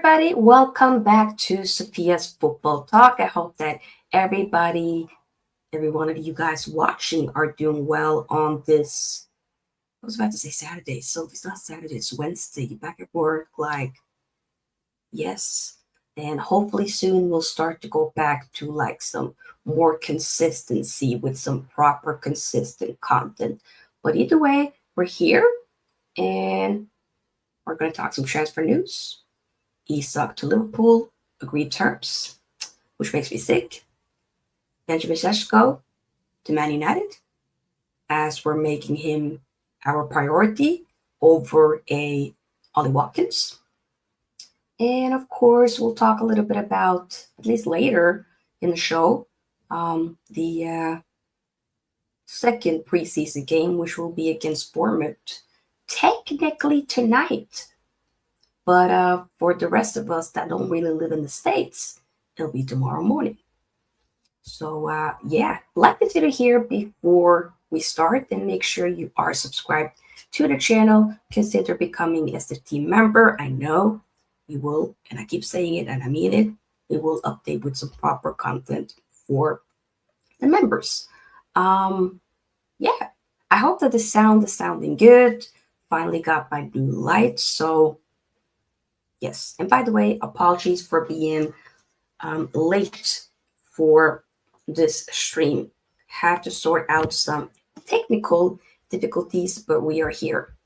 everybody, welcome back to Sophia's Football Talk. I hope that every one of you guys watching are doing well on this. I was about to say Saturday, so it's not Saturday, it's Wednesday. Back at work, yes. And hopefully soon we'll start to go back to some more consistency with some proper consistent content. But either way, we're here and we're going to talk some transfer news. Isak to Liverpool, agreed terms, which makes me sick. Benjamin Sesko to Man United, as we're making him our priority over a Ollie Watkins. And of course, we'll talk a little bit about, at least later in the show, the second preseason game, which will be against Bournemouth, technically tonight. But for the rest of us that don't really live in the States, it'll be tomorrow morning. So, like to hear before we start, and make sure you are subscribed to the channel. Consider becoming a team member. I know we will, and I keep saying it, and I mean it. We will update with some proper content for the members. I hope that the sound is sounding good. Finally got my new lights, so yes. And by the way, apologies for being late for this stream. Had to sort out some technical difficulties, but we are here.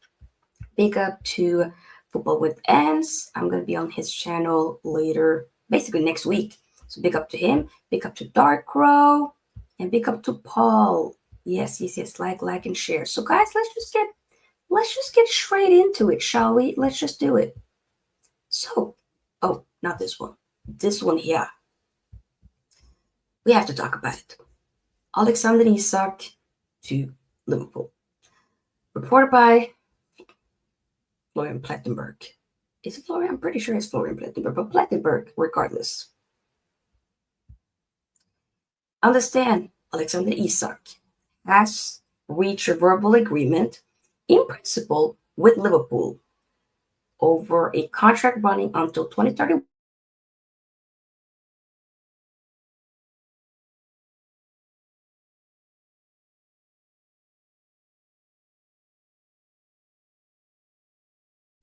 Big up to Football with Ends. I'm going to be on his channel later, basically next week. So big up to him. Big up to Dark Crow. And big up to Paul. Yes. Like, and share. So guys, let's just get straight into it, shall we? Let's just do it. So, not this one. This one here. We have to talk about it. Alexander Isak to Liverpool. Reported by Florian Plettenberg. Is it Florian? I'm pretty sure it's Florian Plettenberg, but Plettenberg, regardless. Understand, Alexander Isak has reached a verbal agreement in principle with Liverpool over a contract running until 2031.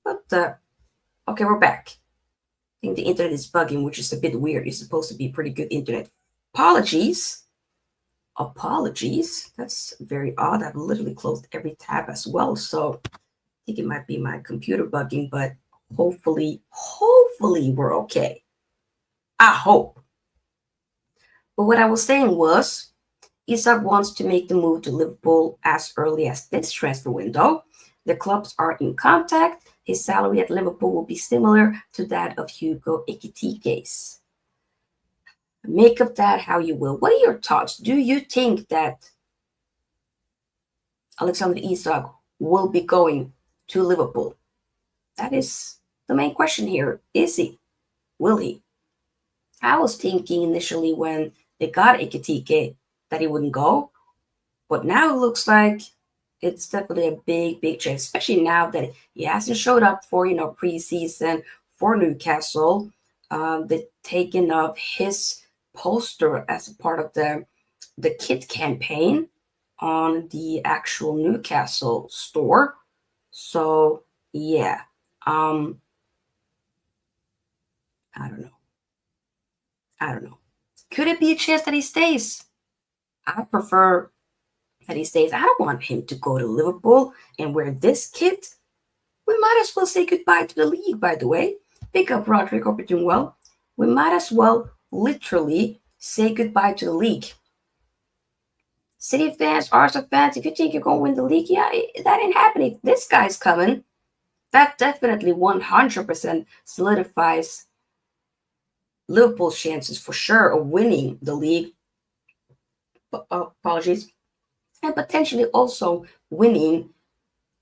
But, okay, we're back. I think the internet is bugging, which is a bit weird. It's supposed to be pretty good internet. Apologies. That's very odd. I've literally closed every tab as well. So I think it might be my computer bugging, but hopefully we're okay. I hope. But what I was saying was, Isak wants to make the move to Liverpool as early as this transfer window. The clubs are in contact. His salary at Liverpool will be similar to that of Hugo Ekitike's. Make of that how you will. What are your thoughts? Do you think that Alexander Isak will be going to Liverpool? That is the main question here. Is he? Will he? I was thinking initially when they got Ekitike that he wouldn't go. But now it looks like it's definitely a big chance, especially now that he hasn't showed up for, preseason for Newcastle. The taking of his poster as a part of the kit campaign on the actual Newcastle store. So yeah, I don't know. Could it be a chance that he stays? I prefer that he stays. I don't want him to go to Liverpool and wear this kit. We might as well say goodbye to the league, by the way. Pick up Roderick, hope you're doing well. We might as well literally say goodbye to the league. City fans, Arsenal fans, if you think you're going to win the league, that ain't happening. This guy's coming. That definitely 100% solidifies Liverpool's chances for sure of winning the league. Apologies. And potentially also winning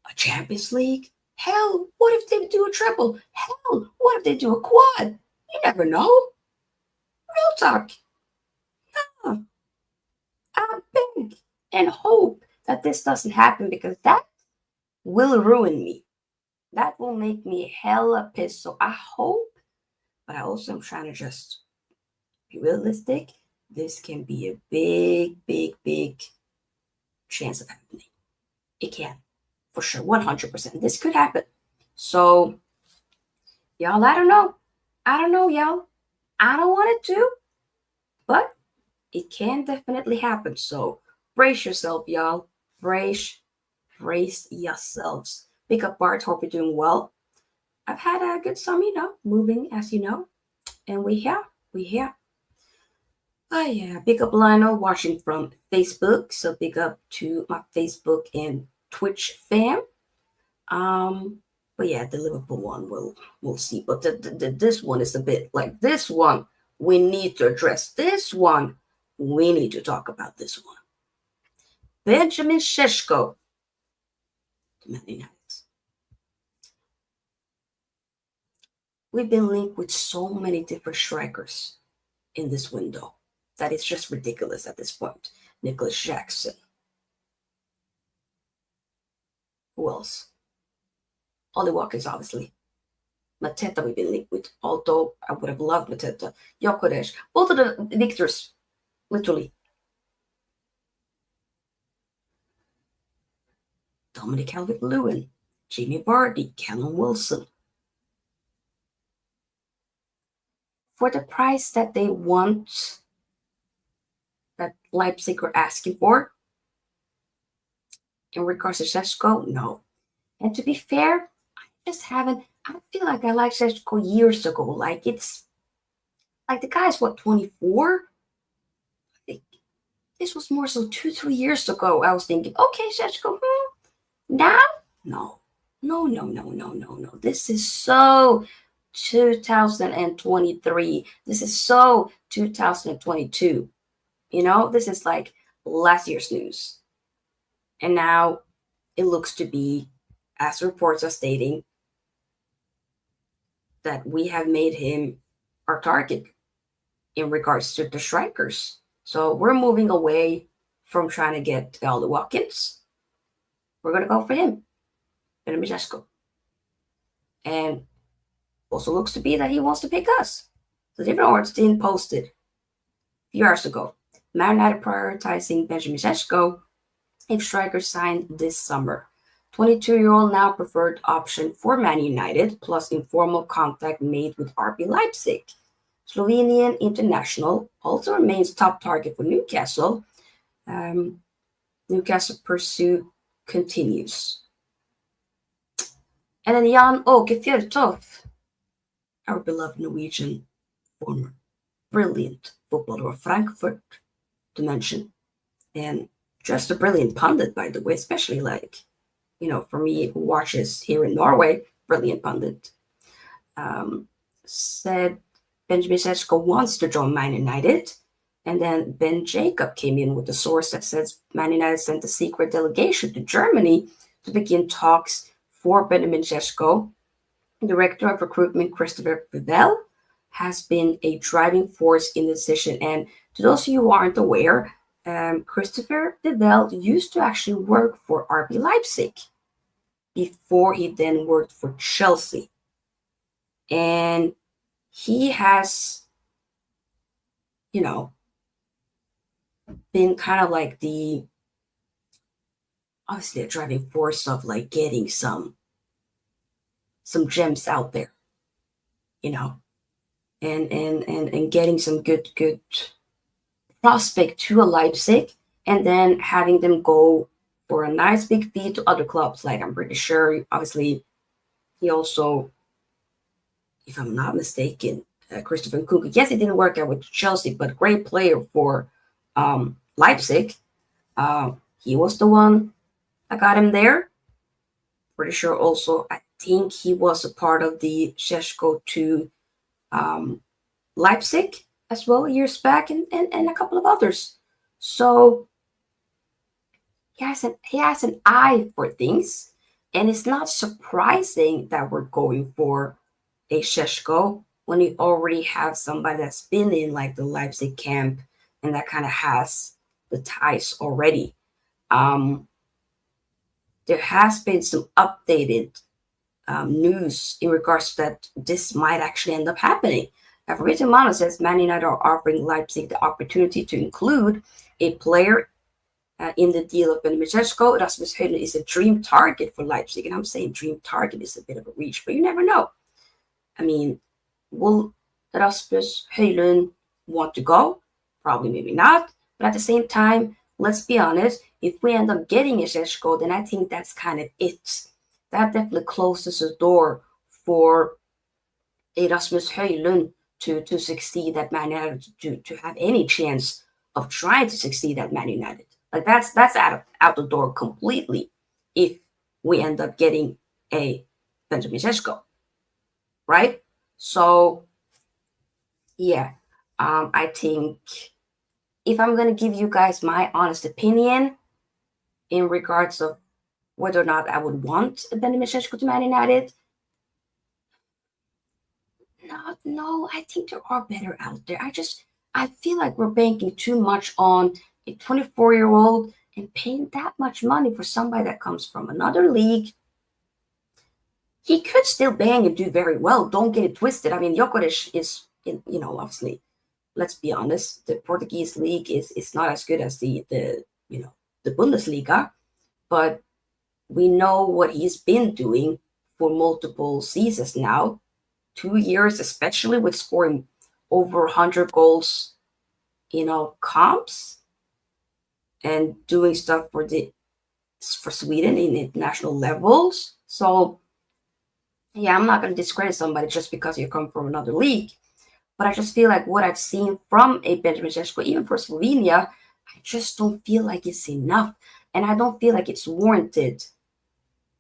a Champions League. Hell, what if they do a triple? Hell, what if they do a quad? You never know. Real talk. Yeah. I beg and hope that this doesn't happen, because that will ruin me. That will make me hella pissed. So I hope but I also am trying to just be realistic. This can be a big, big, big chance of happening. It can, for sure, 100%. This could happen. So, y'all, I don't know. I don't know, y'all. I don't want it to, but it can definitely happen. So, brace yourself, y'all. Brace yourselves. Pick up Bart. Hope you're doing well. I've had a good summer, moving, as you know, and we here. We here. Oh yeah, big up Lionel watching from Facebook. So big up to my Facebook and Twitch fam. But yeah, the Liverpool one we'll see. But this one is a bit like this one. We need to address this one. We need to talk about this one. Benjamin Sesko to Man United. We've been linked with so many different strikers in this window that it's just ridiculous at this point. Nicholas Jackson. Who else? Ollie Watkins, obviously. Mateta we've been linked with, although I would have loved Mateta. Jokovic. Both of the victors, literally. Dominic Calvert-Lewin, Jamie Vardy, Callum Wilson. For the price that they want, that Leipzig are asking for, in regards to Sesko, no. And to be fair, I feel like I liked Sesko years ago. Like it's, like the guy's what, 24? I think this was more so 2, 3 years ago. I was thinking, okay, Sesko, now? No. No, no, no, no, no, no. This is so 2023. This is so 2022. This is like last year's news. And now it looks to be, as reports are stating, that we have made him our target in regards to the strikers. So we're moving away from trying to get Ollie Watkins. We're going to go for him, Benjamin Sesko. And also looks to be that he wants to pick us. The different Ornstein posted a few hours ago. Man United prioritizing Benjamin Sesko if strikers signed this summer. 22-year-old now preferred option for Man United, plus informal contact made with RB Leipzig. Slovenian international also remains top target for Newcastle. Newcastle pursuit continues. And then Jan Åke Fjørtoft, our beloved Norwegian former brilliant footballer of Frankfurt, to mention. And just a brilliant pundit, by the way, especially for me who watches here in Norway, brilliant pundit. Said Benjamin Sesko wants to join Man United. And then Ben Jacob came in with a source that says Man United sent a secret delegation to Germany to begin talks for Benjamin Sesko. Director of Recruitment Christopher Vidal has been a driving force in the decision. And to those of you who aren't aware, Christopher Vidal used to actually work for RB Leipzig before he then worked for Chelsea. And he has, been kind of like obviously a driving force of like getting some gems out there, and getting some good prospect to a Leipzig, and then having them go for a nice big fee to other clubs. Like I'm pretty sure, obviously, he also, if I'm not mistaken, Christopher Nkunku. Yes, he didn't work out with Chelsea, but great player for Leipzig. He was the one that got him there. Pretty sure also, I think he was a part of the Sesko to Leipzig as well years back, and a couple of others. So he has an eye for things, and it's not surprising that we're going for a Sesko when we already have somebody that's been in like the Leipzig camp and that kind of has the ties already. There has been some updated news in regards to that this might actually end up happening. Fabrizio Romano says Man United are offering Leipzig the opportunity to include a player in the deal of Benjamin Sesko. Rasmus Højlund is a dream target for Leipzig, and I'm saying dream target is a bit of a reach, but you never know. I mean, will Rasmus Højlund want to go? Probably, maybe not. But at the same time, let's be honest, if we end up getting a Sesko, then I think that's kind of it. That definitely closes the door for Rasmus Højlund to succeed at Man United, to have any chance of trying to succeed at Man United. Like that's out the door completely if we end up getting a Benjamin Sesko, right? So yeah, I think if I'm gonna give you guys my honest opinion in regards of whether or not I would want a Benjamin Sesko to Man United, no, I think there are better out there. I feel like we're banking too much on a 24-year-old and paying that much money for somebody that comes from another league. He could still bang and do very well. Don't get it twisted. I mean, Jokovic is, obviously, let's be honest, the Portuguese league is not as good as the Bundesliga, but we know what he's been doing for multiple seasons now. 2 years, especially with scoring over 100 goals, comps and doing stuff for Sweden in international levels. So, yeah, I'm not going to discredit somebody just because you come from another league. But I just feel like what I've seen from a Benjamin Sesko, even for Slovenia, I just don't feel like it's enough. And I don't feel like it's warranted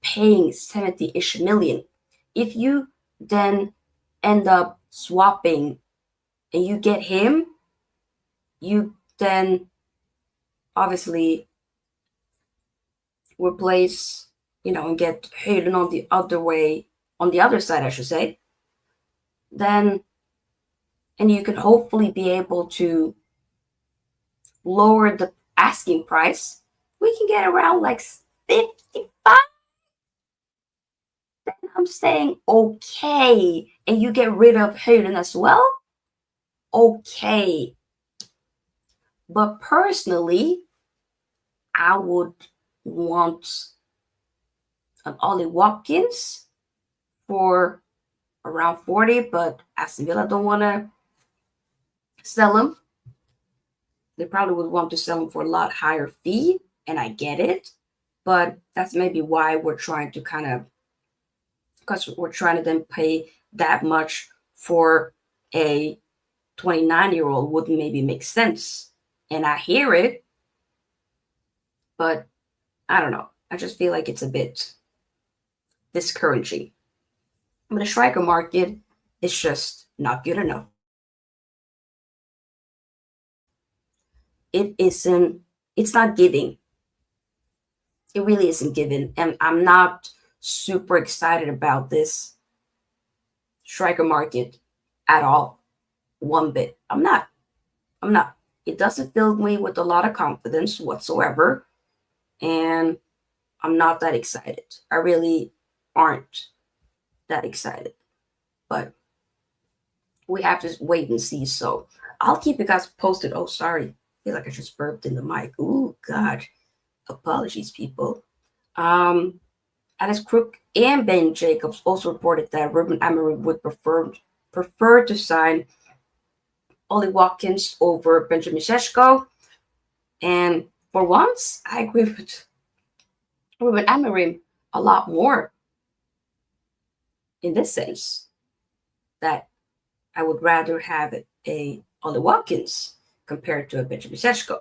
paying 70-ish million. If you then end up swapping and you get him, you then obviously replace, and get Hayden on the other side, I should say, then, and you can hopefully be able to lower the asking price, we can get around like 55. Then I'm saying okay, and you get rid of Hayden as well, okay. But personally, I would want an Ollie Watkins for around 40, but Aston Villa don't want to sell him. They probably would want to sell him for a lot higher fee, and I get it. But that's maybe why we're trying to because we're trying to then pay that much for a 29-year-old wouldn't maybe make sense. And I hear it, but I don't know. I just feel like it's a bit discouraging. But the striker market is just not good enough. It's not giving. It really isn't giving. And I'm not super excited about this striker market at all. One bit. I'm not. It doesn't fill me with a lot of confidence whatsoever. And I'm not that excited. I really aren't that excited. But we have to wait and see. So I'll keep you guys posted. Oh, sorry. I feel like I just burped in the mic. Ooh, God. Apologies, people. Alex Crook and Ben Jacobs also reported that Ruben Amorim would prefer to sign Ollie Watkins over Benjamin Sesko. And for once, I agree with Ruben Amorim a lot more in this sense, that I would rather have a Ollie Watkins compared to a Benjamin Sesko.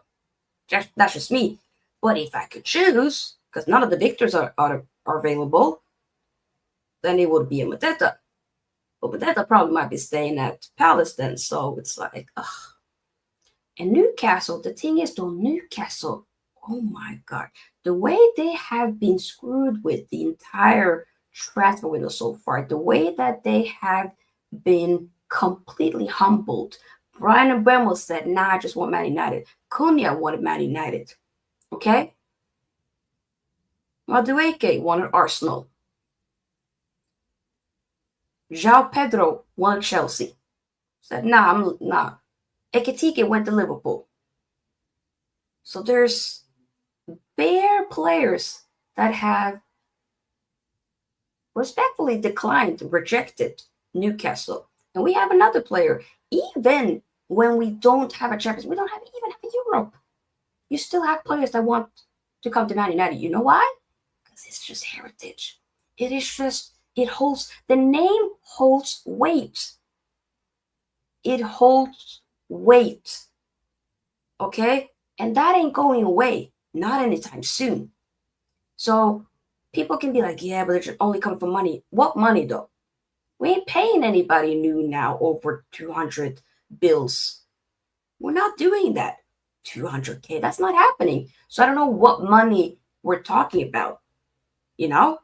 That's just me. But if I could choose, because none of the victors are available, then it would be a Mateta. But Mateta probably might be staying at Palace then, so it's like, ugh. And Newcastle, the thing is, though, Newcastle, oh my God, the way they have been screwed with the entire transfer window so far, the way that they have been completely humbled. Brian Bremel said, nah, I just want Man United. Cunha wanted Man United. Okay? Madueke wanted Arsenal. João Pedro wanted Chelsea. Said, nah, I'm nah. Ekitike went to Liverpool. So there's bare players that have respectfully declined, rejected Newcastle. And we have another player. Even when we don't have a Champions, we don't have even have a Europe. You still have players that want to come to Man United. You know why? Because it's just heritage. It is just it holds the name holds weight. It holds weight. Okay? And that ain't going away. Not anytime soon. So people can be like, yeah, but they're only coming for money. What money though? We ain't paying anybody new now over 200 bills. We're not doing that. 200K, that's not happening. So I don't know what money we're talking about, you know?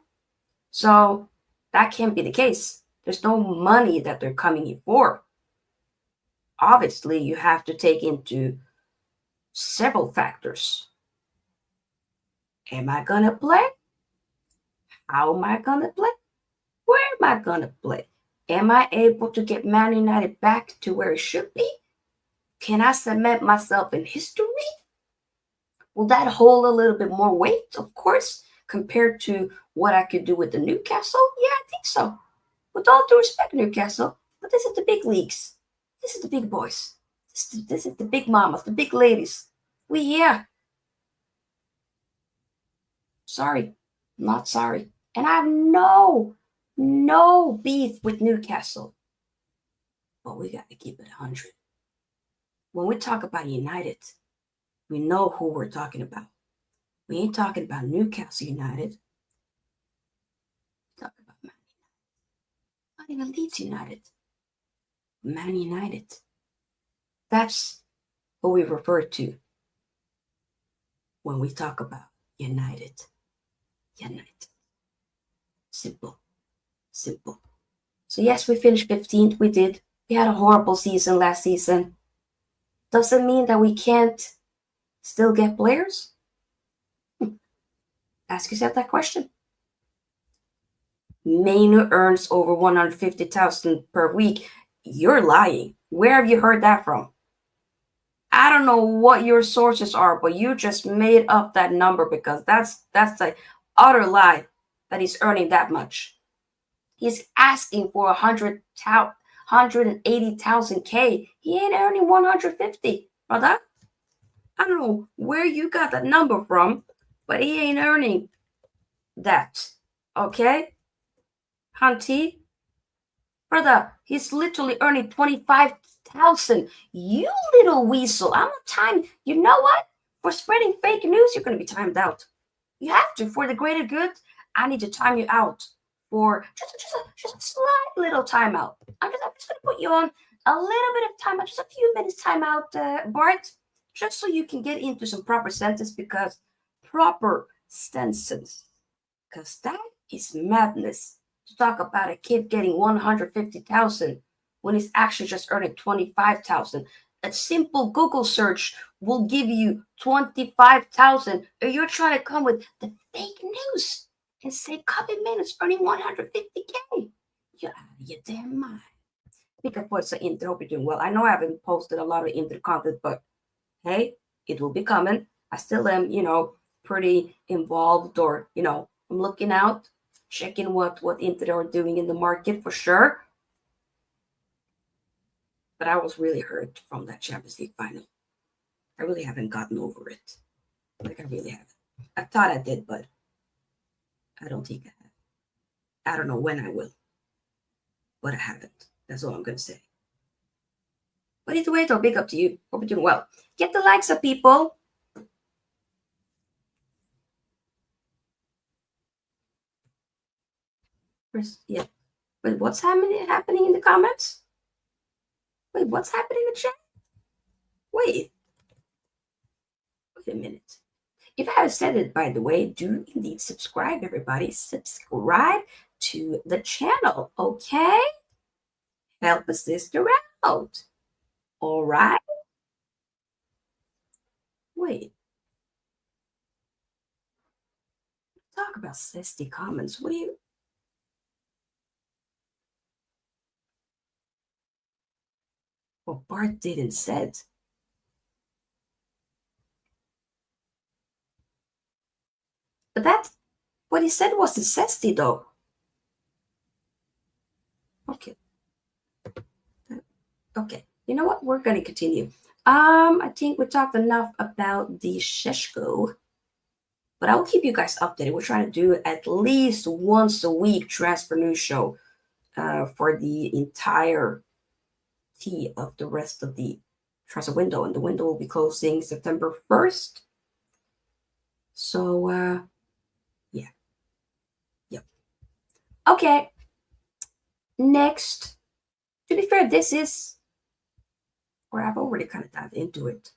So that can't be the case. There's no money that they're coming in for. Obviously, you have to take into several factors. Am I going to play? How am I going to play? Where am I going to play? Am I able to get Man United back to where it should be? Can I cement myself in history? Will that hold a little bit more weight, of course, compared to what I could do with the Newcastle? Yeah, I think so. With all due respect, Newcastle, but this is the big leagues. This is the big boys. This is the big mamas, the big ladies. Yeah, sorry, not sorry. And I have no beef with Newcastle, but we got to keep it 100. When we talk about United, we know who we're talking about. We ain't talking about Newcastle United. We're talking about Man United. Not even Leeds United. Man United. That's what we refer to when we talk about United. United. Simple. Simple. So yes, we finished 15th. We did. We had a horrible season last season. Doesn't mean that we can't still get players. Ask yourself that question. Mainu earns over 150,000 per week. You're lying. Where have you heard that from? I don't know what your sources are, but you just made up that number because that's an utter lie that he's earning that much. He's asking for 180,000 K. He ain't earning 150, brother. I don't know where you got that number from, but he ain't earning that. Okay? Hunty, brother, he's literally earning 25,000. You little weasel. I'm not time. You know what? For spreading fake news, you're going to be timed out. You have to. For the greater good, I need to time you out for just a slight little timeout. I'm just going to put you on a little bit of timeout, just a few minutes timeout, Bart, just so you can get into some proper sentence proper sentence, because that is madness to talk about a kid getting 150,000 when he's actually just earning 25,000. A simple Google search will give you 25,000, or you're trying to come with the fake news and say Copy Man is earning 150K. You're out of your damn mind. Pick up what's the intro. Hope you're doing well. I know I haven't posted a lot of intro content, but hey, it will be coming. I still am, pretty involved, or I'm looking out, checking what Inter are doing in the market for sure. But I was really hurt from that Champions League final. I really haven't gotten over it. Like I really haven't. I thought I did, but I don't think I have. I don't know when I will, but I haven't. That's all I'm gonna say. But either way, though, big up to you. Hope you're doing well. Get the likes up, people. Yeah. Wait, what's happening in the comments? Wait, what's happening in the chat? Wait a minute. If I haven't said it, by the way, do indeed subscribe, everybody. Subscribe to the channel, okay? Help a sister out. All right? Wait. Talk about sesty comments. What do you... what Bart didn't said. But that what he said was necessity though. Okay. Okay. You know what? We're gonna continue. I think we talked enough about the Sesko, but I will keep you guys updated. We're trying to do at least once a week transfer news show for the entire of the rest of the transfer window, and the window will be closing September 1st. So yeah, yep. Okay. Next, to be fair, this is where I've already kind of dived into it.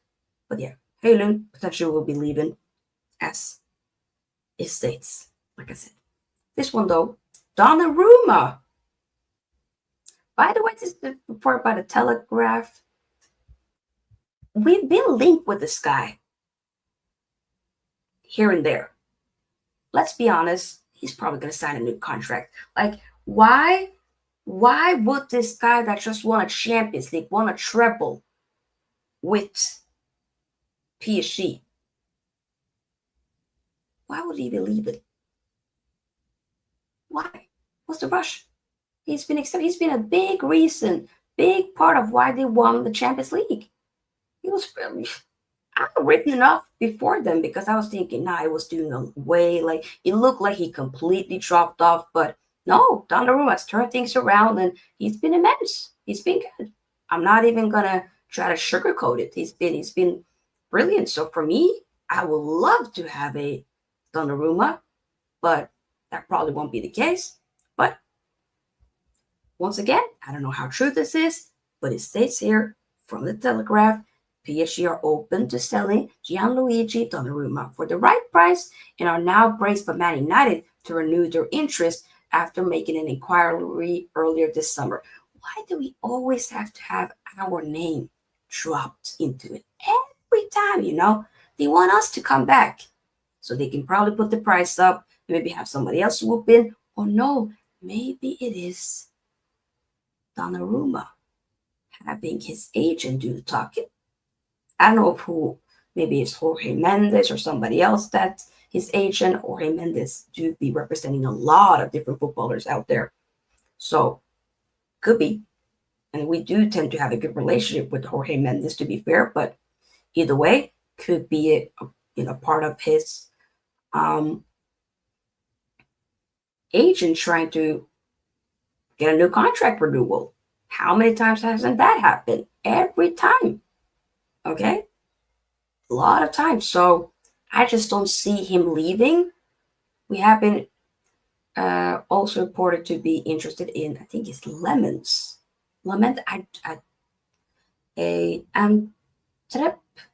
But yeah, Halen potentially will be leaving as it states, like I said. This one though, Donnarumma. By the way, this is the report by the Telegraph. We've been linked with this guy here and there. Let's be honest, he's probably going to sign a new contract. Like, why would this guy that just won a Champions League, won a treble with PSG, why would he even leave it? Why? What's the rush? He's been accepted. He's been a big reason, big part of why they won the Champions League. He was I had written enough before them because I was thinking, nah, it was doing a way like it looked like he completely dropped off, but no, Donnarumma has turned things around and he's been immense. He's been good. I'm not even gonna try to sugarcoat it. He's been brilliant. So for me, I would love to have a Donnarumma, but that probably won't be the case. But once again, I don't know how true this is, but it states here from the Telegraph PSG are open to selling Gianluigi Donnarumma for the right price and are now braced for Man United to renew their interest after making an inquiry earlier this summer. Why do we always have to have our name dropped into it? Every time, they want us to come back. So they can probably put the price up, maybe have somebody else swoop in, or no, maybe it is Donnarumma having his agent do the talking. I don't know who, maybe it's Jorge Mendes or somebody else that's his agent. Jorge Mendes do be representing a lot of different footballers out there. So, could be. And we do tend to have a good relationship with Jorge Mendes, to be fair, but either way, could be part of his agent trying to get a new contract renewal. How many times hasn't that happened? Every time. Okay? A lot of times. So I just don't see him leaving. We have been also reported to be interested in, I think it's Lemons. Lement, Antwerp,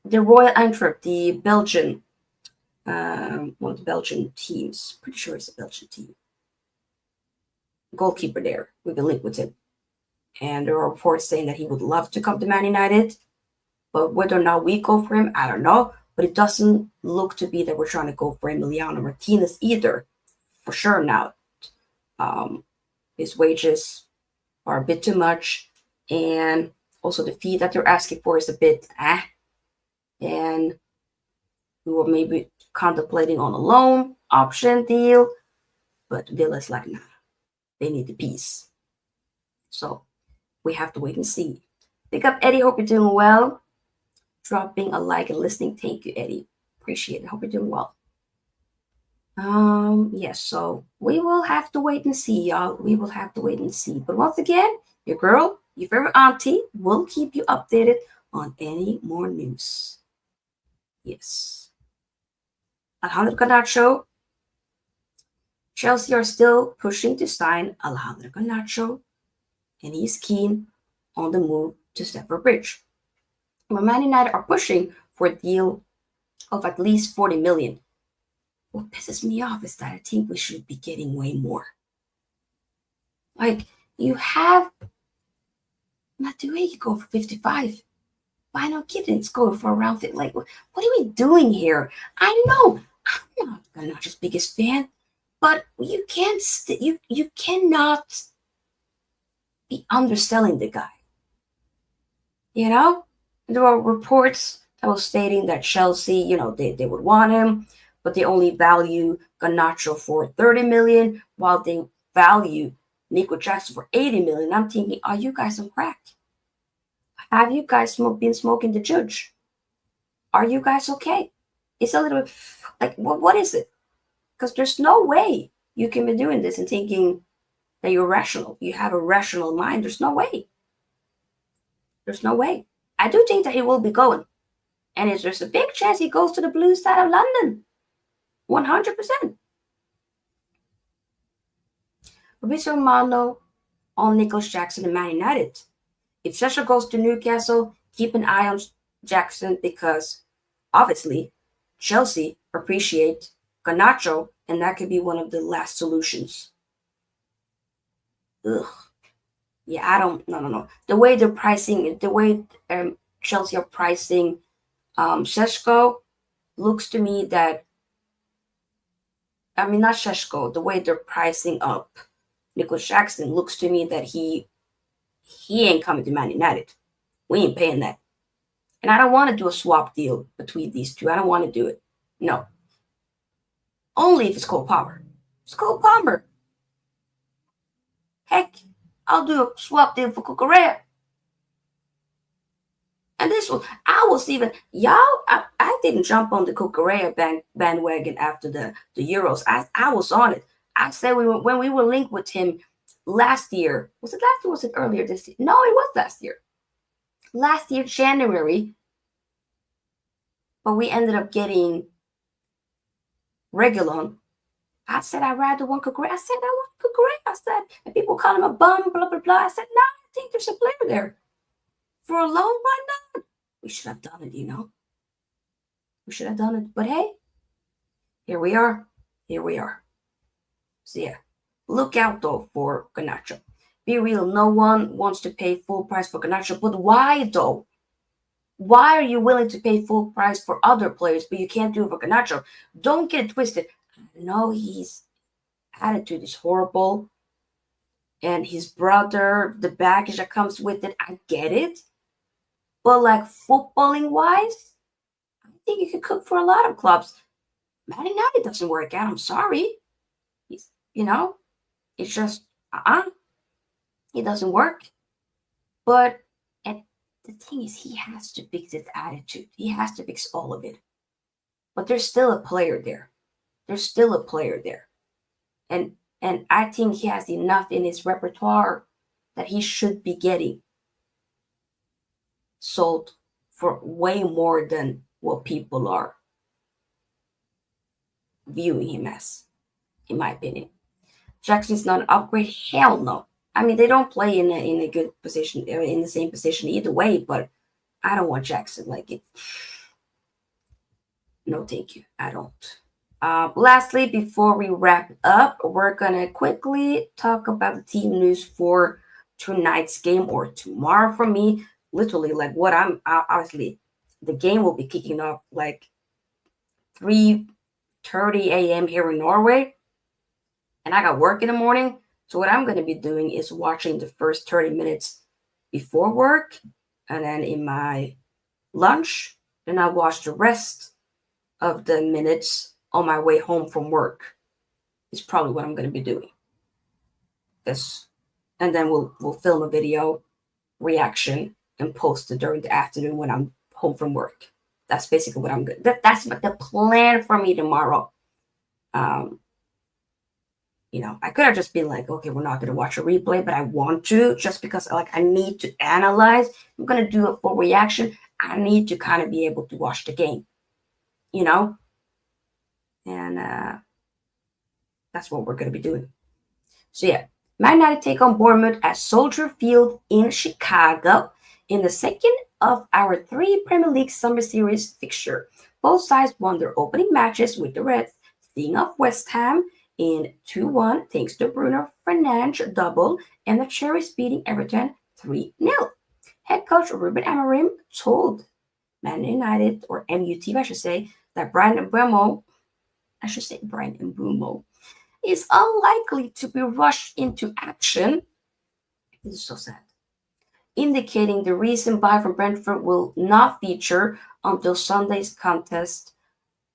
the Royal Antwerp, the Belgian, one of the Belgian teams. Pretty sure it's a Belgian team. Goalkeeper there. We've been linked with him. And there are reports saying that he would love to come to Man United. But whether or not we go for him, I don't know. But it doesn't look to be that we're trying to go for Emiliano Martinez either. For sure now. His wages are a bit too much. And also the fee that they're asking for is a bit And we were maybe contemplating on a loan option deal. But Villa's like, nah, they need the piece. So we have to wait and see. Pick up Eddie. Hope you're doing well. Dropping a like and listening. Thank you, Eddie. Appreciate it. Hope you're doing well. Yes, so we will have to wait and see, y'all. We will have to wait and see. But once again, your girl, your favorite auntie, will keep you updated on any more news. Yes. Alejandro Garnacho. Chelsea are still pushing to sign Alejandro Garnacho, and he's keen on the move to Stamford Bridge. Where Man United are pushing for a deal of at least 40 million. What pisses me off is that I think we should be getting way more. Like, you have Madueke go for 55. Bino Giddens go for around 50. Like, what are we doing here? I know I'm not Garnacho's biggest fan, but you can't. You cannot be underselling the guy. You know, there were reports that was stating that Chelsea, they would want him, but they only value Garnacho for 30 million, while they value Nico Jackson for 80 million. I'm thinking, are you guys on crack? Have you guys been smoking the judge? Are you guys okay? It's a little bit like, what is it? Because there's no way you can be doing this and thinking that you're rational. You have a rational mind. There's no way. There's no way. I do think that he will be going. And there's a big chance he goes to the blue side of London. 100%. Fabrizio Romano on Nicholas Jackson and Man United. If Sesko goes to Newcastle, keep an eye on Jackson because obviously Chelsea appreciate Garnacho, and that could be one of the last solutions. Ugh. Yeah, I don't. No. The way they're pricing, the way Chelsea are pricing Sesko looks to me that, I mean, not Sesko, the way they're pricing up Nicholas Jackson looks to me that he ain't coming to Man United. We ain't paying that. And I don't want to do a swap deal between these two. I don't want to do it. No. Only if it's Cole Palmer. It's Cole Palmer. Heck, I'll do a swap deal for Cucurella. And this one, I was even, I didn't jump on the Cucurella bandwagon after the Euros. I was on it. I said when we were linked with him last year. Was it last year or was it earlier this year? No, it was last year. Last year, January. But we ended up getting Regulon. I said I'd rather want Cucurella. I said I want Cucurella. I said, and people call him a bum, blah, blah, blah. I said, no, I think there's a player there. For a loan, why not? We should have done it, We should have done it. But hey, here we are. Here we are. So yeah, look out though for Garnacho. Be real, no one wants to pay full price for Garnacho. But why though? Why are you willing to pay full price for other players, but you can't do it for Garnacho? Don't get it twisted. I know his attitude is horrible. And his brother, the baggage that comes with it, I get it. But like footballing wise, I think you could cook for a lot of clubs. Man United doesn't work out. I'm sorry. He's, it's just it doesn't work. But and the thing is, he has to fix his attitude. He has to fix all of it. But there's still a player there. There's still a player there, and I think he has enough in his repertoire that he should be getting sold for way more than what people are viewing him as, in my opinion. Jackson's not an upgrade. Hell no. I mean, they don't play in a good position, in the same position either way. But I don't want Jackson like it. No, thank you. I don't. Lastly, before we wrap up, we're gonna quickly talk about the team news for tonight's game or tomorrow for me. Literally, like what I'm obviously, the game will be kicking off like 3:30 a.m. here in Norway, and I got work in the morning. So what I'm going to be doing is watching the first 30 minutes before work, and then in my lunch, then I'll watch the rest of the minutes on my way home from work. Is probably what I'm going to be doing. This, and then we'll film a video reaction and post it during the afternoon when I'm home from work. That's basically what I'm good. That's the plan for me tomorrow. I could have just been like, okay, we're not going to watch a replay, but I want to just because I need to analyze. I'm going to do a full reaction. I need to kind of be able to watch the game, and that's what we're going to be doing. So yeah, Man United take on Bournemouth at Soldier Field in Chicago in the second of our 3 Premier League Summer Series fixture. Both sides won their opening matches with the Reds, seeing off West Ham in 2-1 thanks to Bruno Fernandes double and the Cherries beating Everton 3-0. Head coach Ruben Amorim told Man United, or MUT I should say, that Brian Mbeumo is unlikely to be rushed into action. This is so sad. indicating the recent buy from Brentford will not feature until Sunday's contest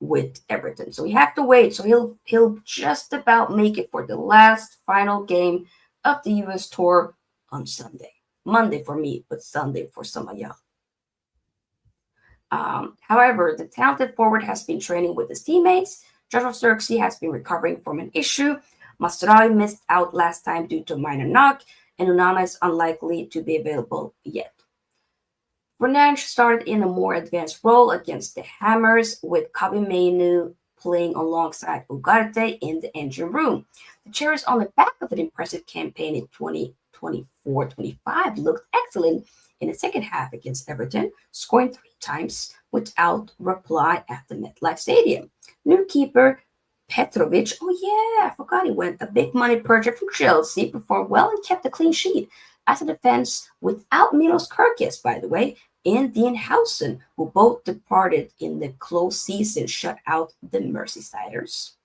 with Everton. So we have to wait. So he'll just about make it for the last final game of the US tour on Sunday. Monday for me, but Sunday for some of y'all. However, the talented forward has been training with his teammates. Joshua Xerxes has been recovering from an issue. Masraoui missed out last time due to a minor knock, and Unana is unlikely to be available yet. Fernandes started in a more advanced role against the Hammers, with Kabi Mainu playing alongside Ugarte in the engine room. The Cherries, on the back of an impressive campaign in 2024-25, looked excellent in the second half against Everton, scoring 3 times without reply at the MetLife Stadium. New keeper Petrovic, oh yeah, I forgot he went, a big money purchase from Chelsea, performed well and kept a clean sheet as a defense without Milos Kerkez, by the way, and Dean Howson, who both departed in the close season, shut out the Merseysiders.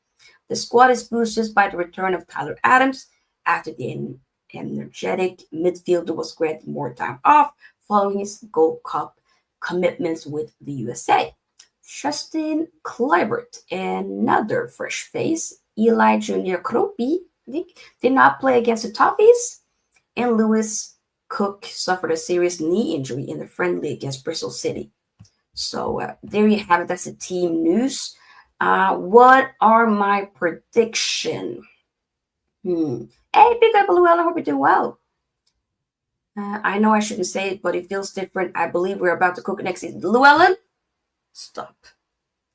The squad is boosted by the return of Tyler Adams after the energetic midfielder was granted more time off following his Gold Cup commitments with the USA. Justin Kluivert, another fresh face. Eli Jr. Kroppi did not play against the Toffees, and Lewis Cook suffered a serious knee injury in the friendly against Bristol City. So there you have it. That's the team news. What are my prediction? Hey, big up, Llewellyn. I hope you're doing well. I know I shouldn't say it, but it feels different. I believe we're about to cook next season. Llewellyn, stop.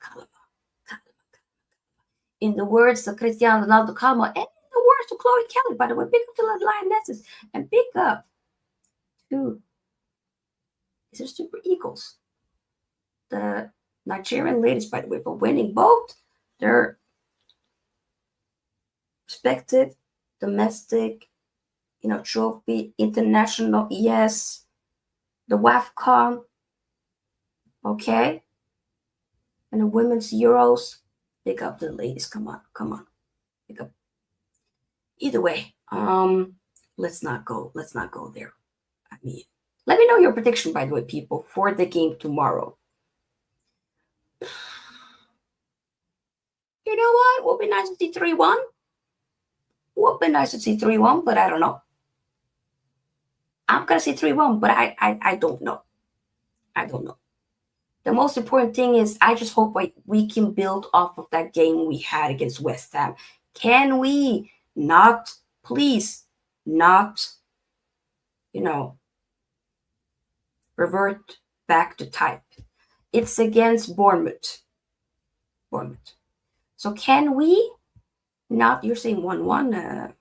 Calma. In the words of Cristiano Ronaldo, calma. And in the words of Chloe Kelly, by the way, big up to the Lionesses. And big up to the Super Eagles. The Nigerian ladies, by the way, for winning both their respective domestic, trophy, international, yes, the WAFCON, okay, and the women's Euros. Big up to the ladies. Come on, big up. Either way, let's not go there. I mean, let me know your prediction, by the way, people, for the game tomorrow. You know what? Would be nice to see 3-1. Would be nice to see 3-1, but I don't know. I'm gonna say 3-1, but I don't know. I don't know. The most important thing is I just hope we can build off of that game we had against West Ham. Can we not, please, not, revert back to type? It's against Bournemouth. So can we not, you're saying 1-1,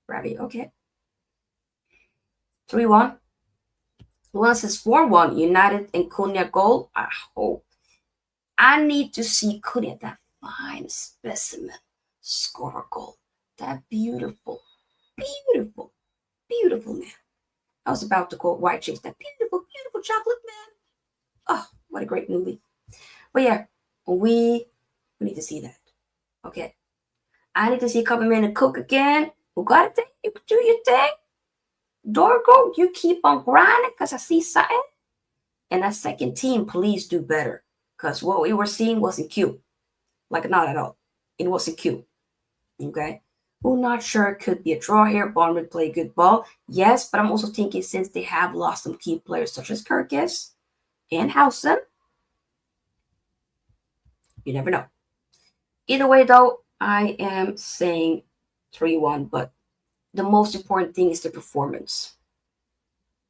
Ravi, okay. 3-1. One says 4-1, United and Cunha goal. I hope. I need to see Cunha, that fine specimen, score a goal. That beautiful man. I was about to quote White Chicks, that beautiful chocolate man. Oh, what a great movie. But yeah, we need to see that. Okay. I need to see Copperman and Cook again. Who got it? You do your thing. Dorgo, you keep on grinding because I see something. And that second team, please do better. Because what we were seeing wasn't cute. Like, not at all. It wasn't cute. Okay? Who not sure could be a draw here. Bournemouth play good ball. Yes, but I'm also thinking since they have lost some key players such as Kerkez and Howson, you never know. Either way, though, I am saying 3-1, but the most important thing is the performance.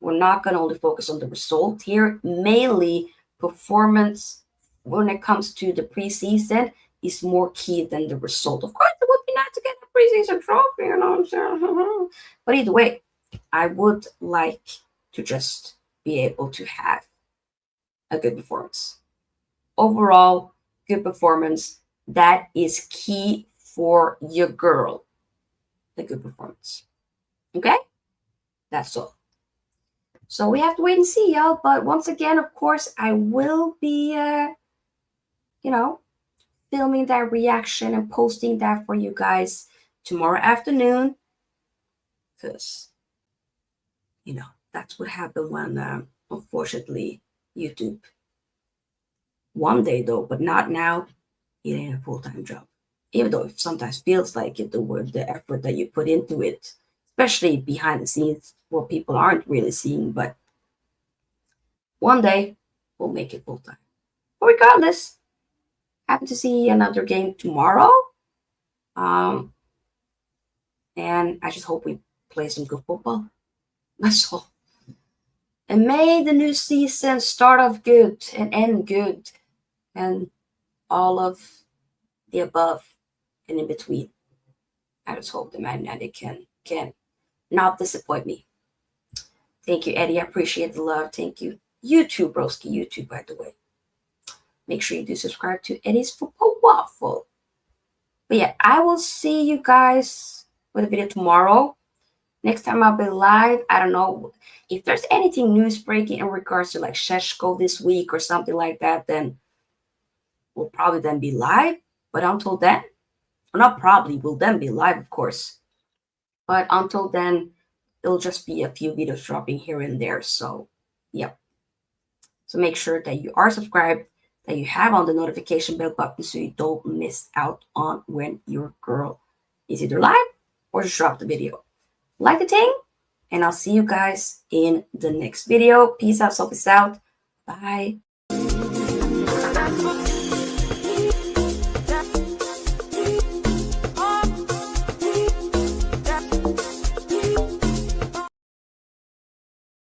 We're not going to only focus on the result here. Mainly, performance when it comes to the preseason is more key than the result. Of course, it would be nice to get a preseason trophy, you know what I'm saying? But either way, I would like to just be able to have a good performance. Overall, good performance. That is key for your girl. The good performance. Okay? That's all. So we have to wait and see, y'all. But once again, of course, I will be, filming that reaction and posting that for you guys tomorrow afternoon. Because, that's what happened when, unfortunately, YouTube. One day though, but not now. It ain't a full-time job. Even though it sometimes feels like it, the effort that you put into it, especially behind the scenes, what people aren't really seeing. But one day we'll make it full-time. But regardless, happy to see another game tomorrow. Um, and I just hope we play some good football. That's all. And may the new season start off good and end good, and all of the above and in between. I just hope the Man United can not disappoint me. Thank you, Eddie. I appreciate the love. Thank you. You too, broski. You too, by the way. Make sure you do subscribe to Eddie's Football Waffle. But yeah, I will see you guys with a video tomorrow. Next time I'll be live. I don't know if there's anything news breaking in regards to like Sesko this week or something like that, then we'll probably then be live. But until then, well, not probably, we'll then be live, of course. But until then, it'll just be a few videos dropping here and there. So, yep. So make sure that you are subscribed, that you have on the notification bell button so you don't miss out on when your girl is either live or just drop the video. Like the thing, and I'll see you guys in the next video. Peace out, selfies out. Bye.